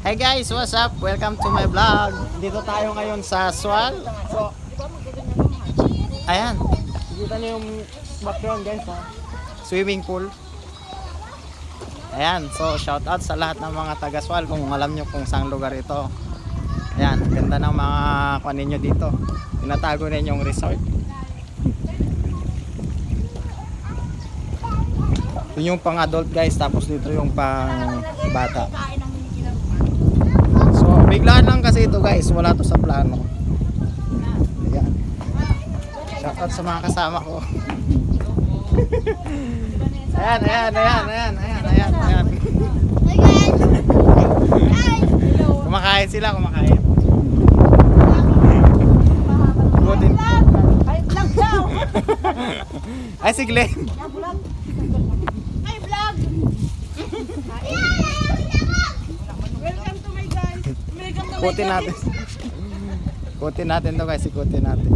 Hey guys, what's up? Welcome to my vlog. Dito tayo ngayon sa Swal. So, ayan. Kita niyo yung background guys ha. Swimming pool. Ayan, so shout out sa lahat ng mga taga Swal kung alam niyo kung saang lugar ito. Ayan, ganda ng mga kunin niyo dito. Tinatago rin yung resort. Yun yung pang adult guys, tapos dito yung pang bata. So biglaan lang kasi ito guys, wala to sa plano. Ayan. Shout out sa mga kasama ko. Ayan. Kumakain sila, kumakain. Butin. Ay, vlog daw. Ay si Glenn. Ay, vlog. Welcome to my guys. Welcome to my Kutin guys. natin. Kutin natin to guys, ikutin natin.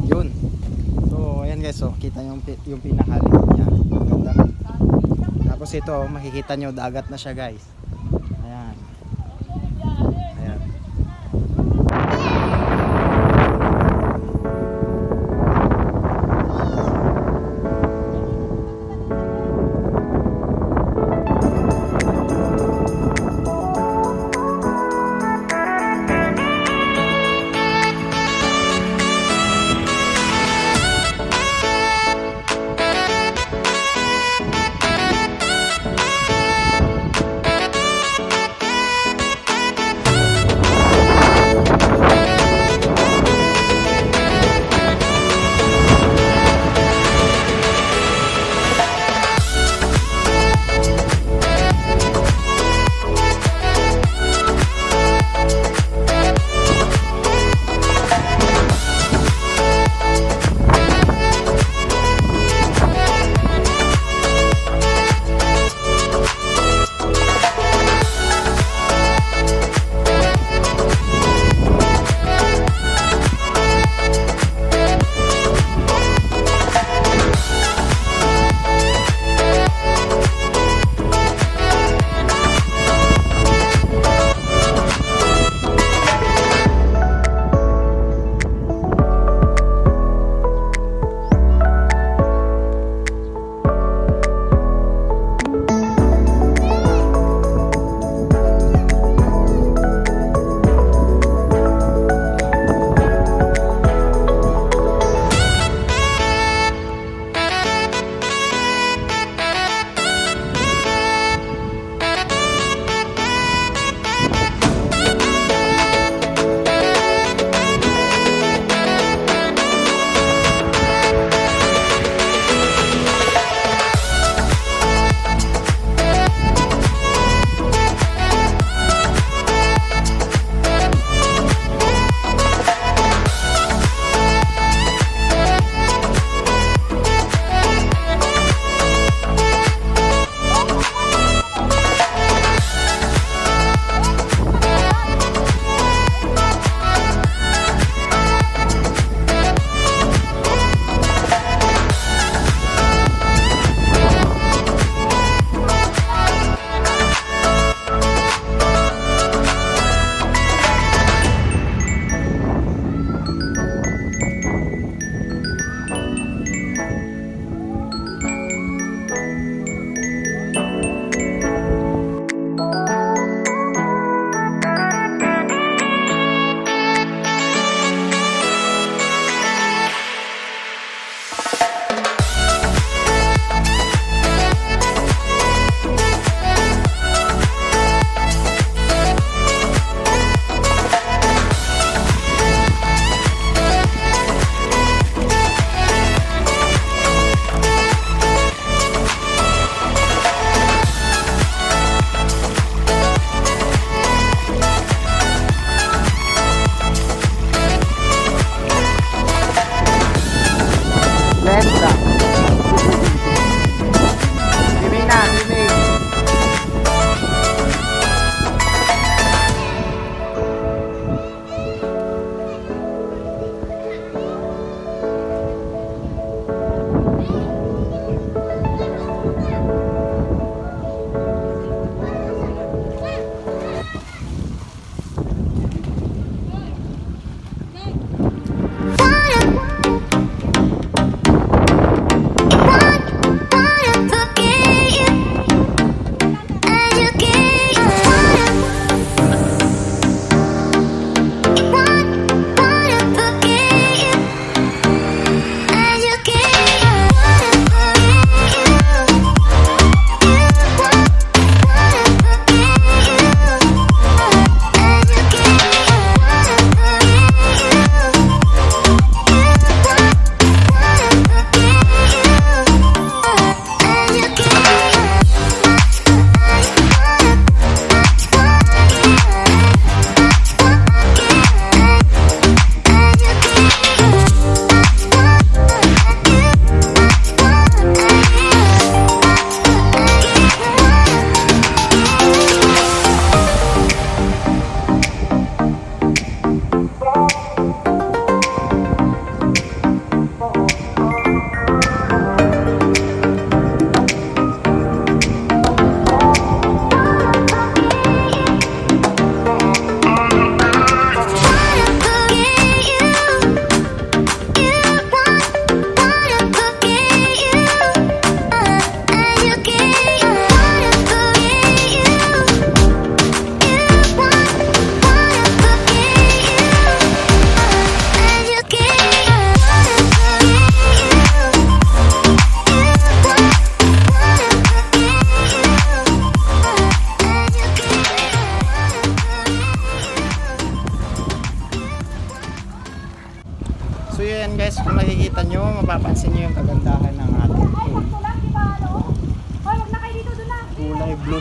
Yun. So, ayan guys, so kita yung pinakali niya. Ganda. Tapos ito, makikita nyo dagat na siya guys. Ayan. Ayan.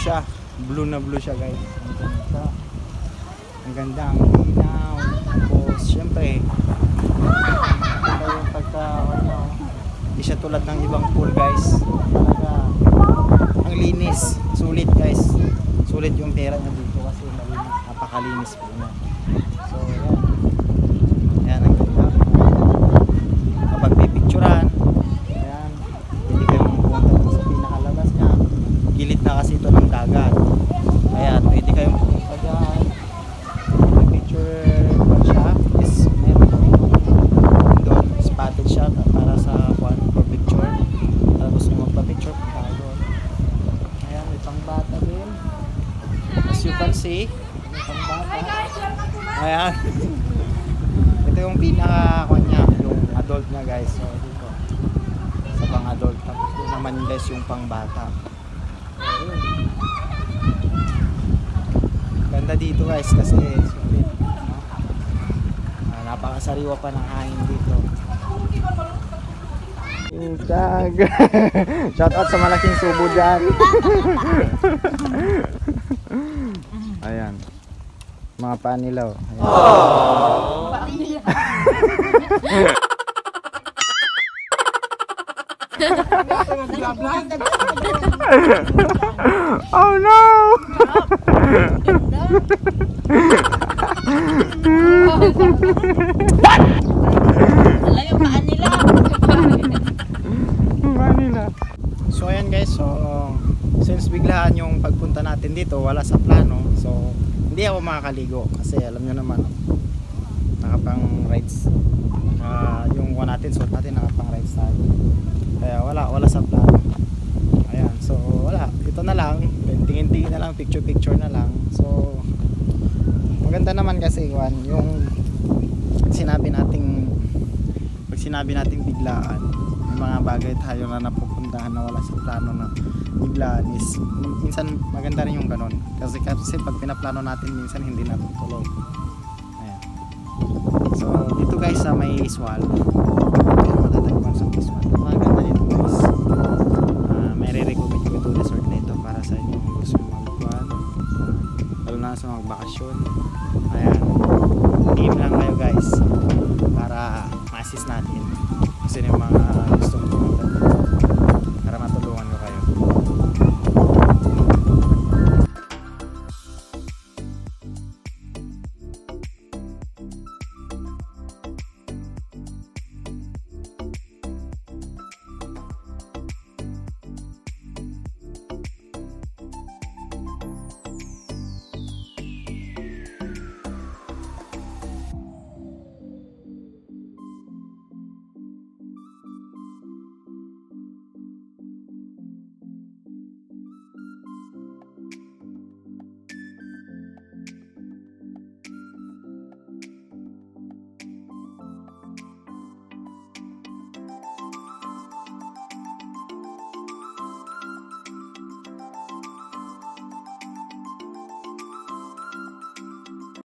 siya. Blue na blue siya guys. Ang ganda. Ang ganda, ang linaw. Tapos syempre, ito yung pagka ano, hindi siya tulad ng ibang pool guys. Talaga, ang linis. Sulit guys. Sulit yung pera niya dito kasi malinis. Napakalinis po niya. So yan. Yan ang ganda. Kapag pipicturan, ayan, pwede kayong pumunta dun sa pinakalabas niya. Gilid na kasi ito ng dagat. Ayan, pwede kayong pumunta dyan. Picture pa siya. Is meron doon. Spotted siya para sa for picture. Tapos yung magpa-picture, punta ka doon. Ayan, may pangbata din. As you can see, may pangbata. Ayan. Ito yung pinaka-kanya, yung adult niya guys. So, dito. Sa pang adult. Tapos doon naman guys yung pang bata. So, yun. Ganda dito guys kasi sulit. No? Napakasariwa pa ng hangin dito. Tag. Shout out sa malaking subo dyan. Ayan. Mga panilaw. Ayan. Oh no! Wala yung paan nila. Manila. So ayan guys, so since biglaan yung pagpunta natin dito, wala sa plano. So hindi ako makakaligo kasi alam nyo naman nakapang rides. Yung one natin, suot natin nakapang rides tayo. Kaya wala sa plano. Ayan, so wala. Ito na lang, tingin-tingin na lang, picture na lang. So maganda naman kasi yung pag sinabi nating biglaan, may mga bagay tayo na napupuntahan na wala sa plano na biglaan is minsan maganda rin yung ganon kasi pag pinaplano natin minsan hindi natutuloy. Ayan. So dito guys sa may Iswal, matatagpuan sa Iswal, maganda dito guys. May re-recommend ko ito resort na ito para sa inyo kung gusto magbuwan lalo na sa mga bakasyon.